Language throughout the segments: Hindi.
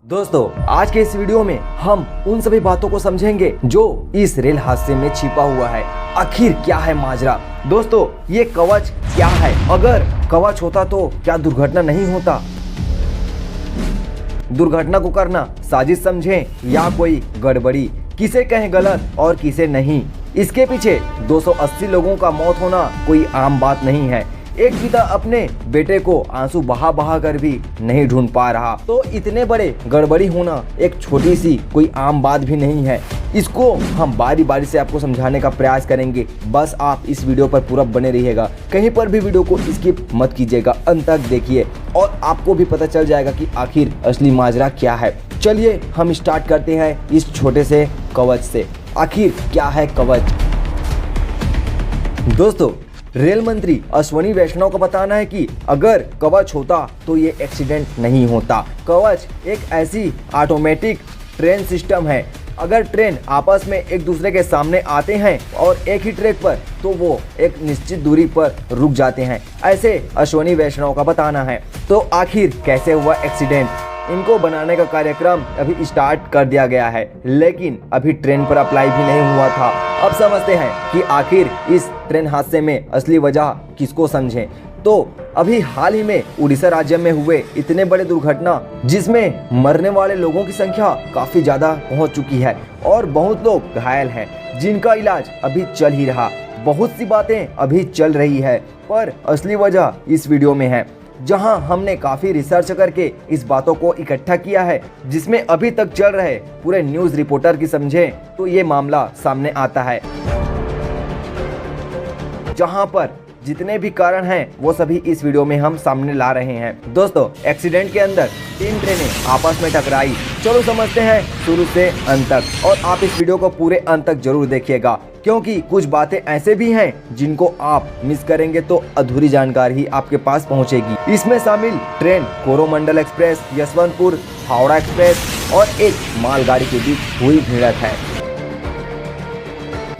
दोस्तों आज के इस वीडियो में हम उन सभी बातों को समझेंगे जो इस रेल हादसे में छिपा हुआ है। आखिर क्या है माजरा। दोस्तों ये कवच क्या है, अगर कवच होता तो क्या दुर्घटना नहीं होता। दुर्घटना को करना साजिश समझें या कोई गड़बड़ी, किसे कहें गलत और किसे नहीं। इसके पीछे 280 लोगों का मौत होना कोई आम बात नहीं है। एक पिता अपने बेटे को आंसू बहा बहा कर भी नहीं ढूंढ पा रहा, तो इतने बड़े गड़बड़ी होना एक छोटी सी कोई आम बात भी नहीं है। इसको हम बारी बारी से आपको समझाने का प्रयास करेंगे। बस आप इस वीडियो पर पूरा बने रहिएगा, कहीं पर भी वीडियो को स्किप मत कीजिएगा, अंत तक देखिए और आपको भी पता चल जाएगा कि आखिर असली माजरा क्या है। चलिए हम स्टार्ट करते हैं इस छोटे से कवच से। आखिर क्या है कवच। दोस्तों रेल मंत्री अश्विनी वैष्णव का बताना है कि अगर कवच होता तो ये एक्सीडेंट नहीं होता। कवच एक ऐसी ऑटोमेटिक ट्रेन सिस्टम है, अगर ट्रेन आपस में एक दूसरे के सामने आते हैं और एक ही ट्रैक पर, तो वो एक निश्चित दूरी पर रुक जाते हैं, ऐसे अश्विनी वैष्णव का बताना है। तो आखिर कैसे हुआ एक्सीडेंट, इनको बनाने का कार्यक्रम अभी स्टार्ट कर दिया गया है, लेकिन अभी ट्रेन पर अप्लाई भी नहीं हुआ था। अब समझते हैं कि आखिर इस ट्रेन हादसे में असली वजह किसको समझें। तो अभी हाल ही में उड़ीसा राज्य में हुए इतने बड़े दुर्घटना जिसमें मरने वाले लोगों की संख्या काफी ज्यादा पहुंच चुकी है और बहुत लोग घायल हैं, जिनका इलाज अभी चल ही रहा। बहुत सी बातें अभी चल रही है, पर असली वजह इस वीडियो में है, जहां हमने काफी रिसर्च करके इस बातों को इकट्ठा किया है, जिसमें अभी तक चल रहे पूरे न्यूज रिपोर्टर की समझें तो ये मामला सामने आता है। जहां पर जितने भी कारण हैं वो सभी इस वीडियो में हम सामने ला रहे हैं। दोस्तों एक्सीडेंट के अंदर 3 ट्रेनें आपस में टकराई। चलो समझते हैं शुरू से अंत तक, और आप इस वीडियो को पूरे अंत तक जरूर देखिएगा, क्योंकि कुछ बातें ऐसे भी हैं जिनको आप मिस करेंगे तो अधूरी जानकारी आपके पास पहुंचेगी। इसमें शामिल train Coromandel express, Yesvantpur Howrah express और एक मालगाड़ी के बीच हुई भिड़ंत है,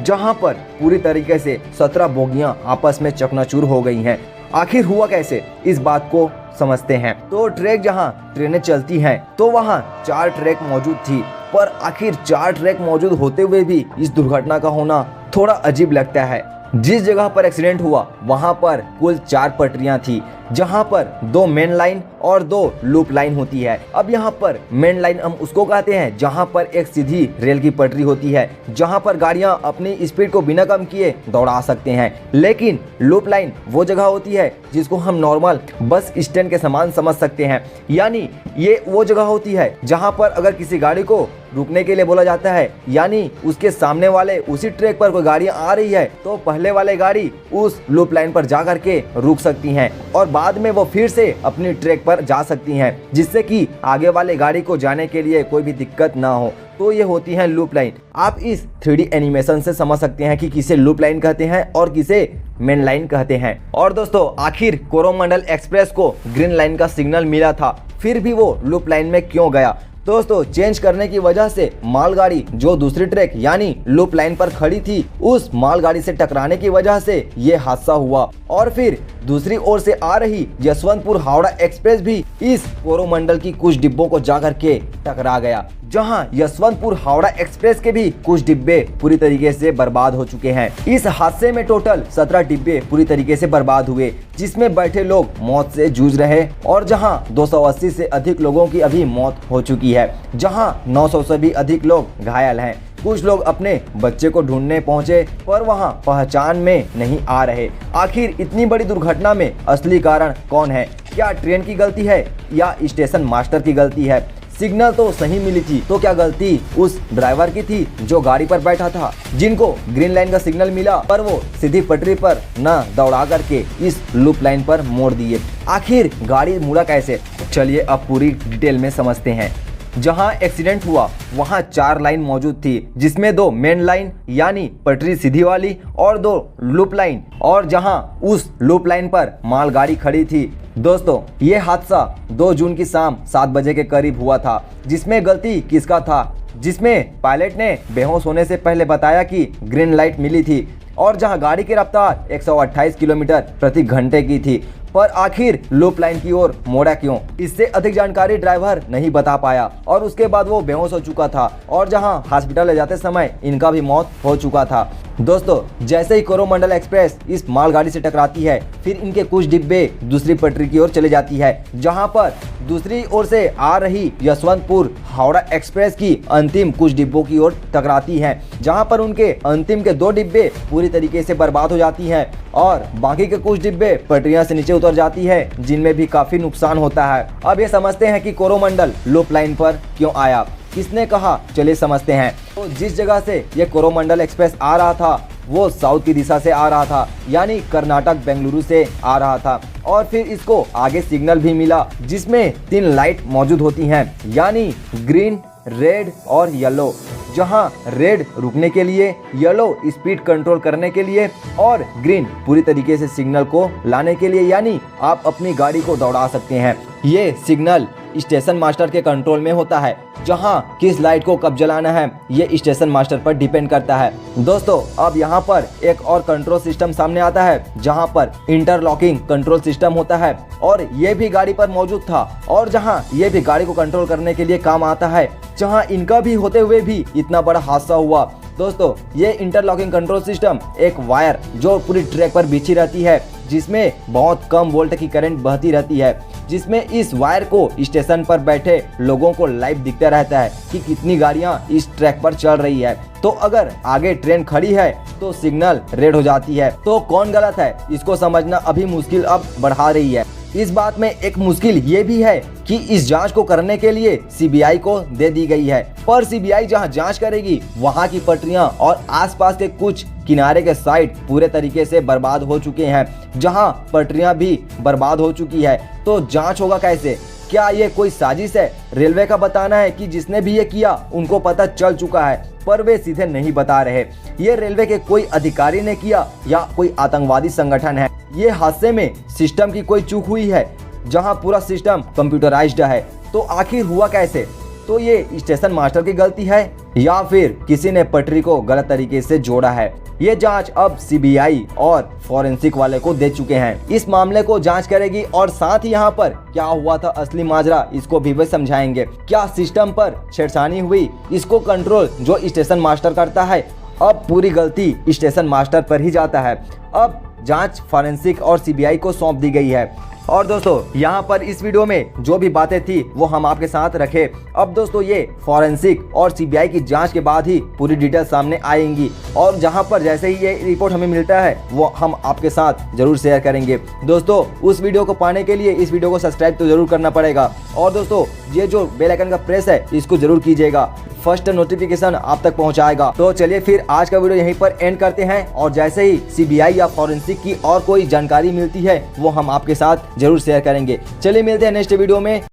जहां पर पूरी तरीके से 17 बोगियां आपस में चकनाचूर हो गई हैं। आखिर हुआ कैसे, इस बात को समझते हैं। तो ट्रैक जहां ट्रेनें चलती हैं तो वहां 4 ट्रैक मौजूद थी, पर आखिर 4 ट्रैक मौजूद होते हुए भी इस दुर्घटना का होना थोड़ा अजीब लगता है। जिस जगह पर एक्सीडेंट हुआ वहां पर कुल 4 पटरियां थी, जहां पर 2 मेन लाइन और 2 लूप लाइन होती है। अब यहाँ पर मेन लाइन हम उसको कहते हैं जहां पर एक सीधी रेल की पटरी होती है, जहां पर गाड़ियां अपनी स्पीड को बिना कम किए दौड़ा सकते हैं। लेकिन लूप लाइन वो जगह होती है जिसको हम नॉर्मल बस स्टैंड के समान समझ सकते हैं, यानी ये वो जगह होती है जहां पर अगर किसी गाड़ी को रुकने के लिए बोला जाता है, यानी उसके सामने वाले उसी ट्रैक पर कोई गाड़ियां आ रही है तो पहले वाले गाड़ी उस लूप लाइन पर जा करके रुक सकती हैं और बाद में वो फिर से अपनी ट्रैक पर जा सकती हैं, जिससे कि आगे वाले गाड़ी को जाने के लिए कोई भी दिक्कत ना हो। तो ये होती है लूप लाइन। आप इस 3D एनिमेशन से समझ सकते हैं कि किसे लूप लाइन कहते हैं और किसे मेन लाइन कहते हैं। और दोस्तों आखिर कोरोमंडल एक्सप्रेस को ग्रीन लाइन का सिग्नल मिला था, फिर भी वो लूप लाइन में क्यों गया। दोस्तों चेंज करने की वजह से मालगाड़ी जो दूसरी ट्रैक यानी लूप लाइन पर खड़ी थी, उस मालगाड़ी से टकराने की वजह से ये हादसा हुआ। और फिर दूसरी ओर से आ रही यशवंतपुर हावड़ा एक्सप्रेस भी इस कोरोमंडल की कुछ डिब्बों को जाकर के टकरा गया, जहां यशवंतपुर हावड़ा एक्सप्रेस के भी कुछ डिब्बे पूरी तरीके से बर्बाद हो चुके हैं। इस हादसे में टोटल 17 डिब्बे पूरी तरीके से बर्बाद हुए, जिसमें बैठे लोग मौत से जूझ रहे और जहां 280 से अधिक लोगों की अभी मौत हो चुकी है, जहां 900 से भी अधिक लोग घायल हैं। कुछ लोग अपने बच्चे को ढूंढने पहुंचे पर वहां पहचान में नहीं आ रहे। आखिर इतनी बड़ी दुर्घटना में असली कारण कौन है? क्या ट्रेन की गलती है या स्टेशन मास्टर की गलती है? सिग्नल तो सही मिली थी, तो क्या गलती उस ड्राइवर की थी जो गाड़ी पर बैठा था, जिनको ग्रीन लाइन का सिग्नल मिला पर वो सीधी पटरी पर न दौड़ा करके इस लूप लाइन पर मोड़ दिए। आखिर गाड़ी मुड़ा कैसे, चलिए अब पूरी डिटेल में समझते हैं। जहां एक्सीडेंट हुआ वहां 4 लाइन मौजूद थी, जिसमें 2 मेन लाइन यानी पटरी सीधी वाली और 2 लूप लाइन, और जहां उस लूप लाइन पर मालगाड़ी खड़ी थी। दोस्तों ये हादसा 2 जून की शाम 7 बजे के करीब हुआ था, जिसमें गलती किसका था, जिसमें पायलट ने बेहोश होने से पहले बताया कि ग्रीन लाइट मिली थी और जहां गाड़ी की रफ्तार 128 किलोमीटर प्रति घंटे की थी, पर आखिर लूप लाइन की ओर मोड़ा क्यों, इससे अधिक जानकारी ड्राइवर नहीं बता पाया और उसके बाद वो बेहोश हो चुका था और जहां हॉस्पिटल ले जाते समय इनका भी मौत हो चुका था। दोस्तों, जैसे ही कोरोमंडल एक्सप्रेस इस मालगाड़ी से टकराती है, फिर इनके कुछ डिब्बे दूसरी पटरी की ओर चले जाती है, जहां पर दूसरी ओर से आ रही यशवंतपुर हावड़ा एक्सप्रेस की अंतिम कुछ डिब्बों की ओर टकराती है, जहां पर उनके अंतिम के 2 डिब्बे पूरी तरीके से बर्बाद हो जाती हैं और बाकी के कुछ डिब्बे पटरियां से नीचे उतर जाती है, जिनमें भी काफी नुकसान होता है। अब ये समझते हैं कि कोरोमंडल लूप लाइन पर क्यों आया, किसने कहा, चलिए समझते हैं। तो जिस जगह से ये कोरोमंडल एक्सप्रेस आ रहा था वो साउथ की दिशा से आ रहा था, यानी कर्नाटक बेंगलुरु से आ रहा था और फिर इसको आगे सिग्नल भी मिला जिसमें 3 लाइट मौजूद होती हैं, यानी ग्रीन, रेड और येलो, जहां रेड रुकने के लिए, येलो स्पीड कंट्रोल करने के लिए और ग्रीन पूरी तरीके से सिग्नल को लाने के लिए, यानी आप अपनी गाड़ी को दौड़ा सकते हैं। ये सिग्नल स्टेशन मास्टर के कंट्रोल में होता है, जहां किस लाइट को कब जलाना है ये स्टेशन मास्टर पर डिपेंड करता है। दोस्तों, अब यहाँ पर एक और कंट्रोल सिस्टम सामने आता है, जहां पर इंटरलॉकिंग कंट्रोल सिस्टम होता है और ये भी गाड़ी पर मौजूद था और जहां ये भी गाड़ी को कंट्रोल करने के लिए काम आता है, जहां इनका भी होते हुए भी इतना बड़ा हादसा हुआ। दोस्तों, ये इंटरलॉकिंग कंट्रोल सिस्टम एक वायर जो पूरी ट्रैक पर बिछी रहती है, जिसमें बहुत कम वोल्ट की करंट बहती रहती है, जिसमें इस वायर को स्टेशन पर बैठे लोगों को लाइव दिखता रहता है कि कितनी गाड़ियां इस ट्रैक पर चल रही है। तो अगर आगे ट्रेन खड़ी है तो सिग्नल रेड हो जाती है। तो कौन गलत है इसको समझना अभी मुश्किल अब बढ़ा रही है। इस बात में एक मुश्किल ये भी है कि इस जांच को करने के लिए सीबीआई को दे दी गई है, पर सीबीआई जहां जांच करेगी वहां की पटरियां और आसपास के कुछ किनारे के साइड पूरे तरीके से बर्बाद हो चुके हैं, जहां पटरियां भी बर्बाद हो चुकी है। तो जांच होगा कैसे? क्या ये कोई साजिश है? रेलवे का बताना है कि जिसने भी ये किया उनको पता चल चुका है, पर वे सीधे नहीं बता रहे। ये रेलवे के कोई अधिकारी ने किया या कोई आतंकवादी संगठन है? ये हादसे में सिस्टम की कोई चूक हुई है, जहां पूरा सिस्टम कंप्यूटराइज्ड है। तो आखिर हुआ कैसे? तो ये स्टेशन मास्टर की गलती है या फिर किसी ने पटरी को गलत तरीके से जोड़ा है? ये जांच अब सीबीआई और फॉरेंसिक वाले को दे चुके हैं। इस मामले को जांच करेगी और साथ ही यहाँ पर क्या हुआ था असली माजरा, इसको भी वे समझाएंगे। क्या सिस्टम पर छेड़छानी हुई, इसको कंट्रोल जो स्टेशन मास्टर करता है, अब पूरी गलती स्टेशन मास्टर पर ही जाता है। अब जांच फॉरेंसिक और सीबीआई को सौंप दी गई है। और दोस्तों, यहाँ पर इस वीडियो में जो भी बातें थी वो हम आपके साथ रखे। अब दोस्तों, ये फॉरेंसिक और सीबीआई की जांच के बाद ही पूरी डिटेल सामने आएंगी और जहाँ पर जैसे ही ये रिपोर्ट हमें मिलता है वो हम आपके साथ जरूर शेयर करेंगे। दोस्तों, उस वीडियो को पाने के लिए इस वीडियो को सब्सक्राइब तो जरूर करना पड़ेगा और दोस्तों, ये जो बेल आइकन का प्रेस है इसको जरूर कीजिएगा, फर्स्ट नोटिफिकेशन आप तक पहुंचाएगा। तो चलिए फिर आज का वीडियो यहीं पर एंड करते हैं और जैसे ही सीबीआई या फॉरेंसिक की और कोई जानकारी मिलती है वो हम आपके साथ जरूर शेयर करेंगे। चलिए मिलते हैं नेक्स्ट वीडियो में।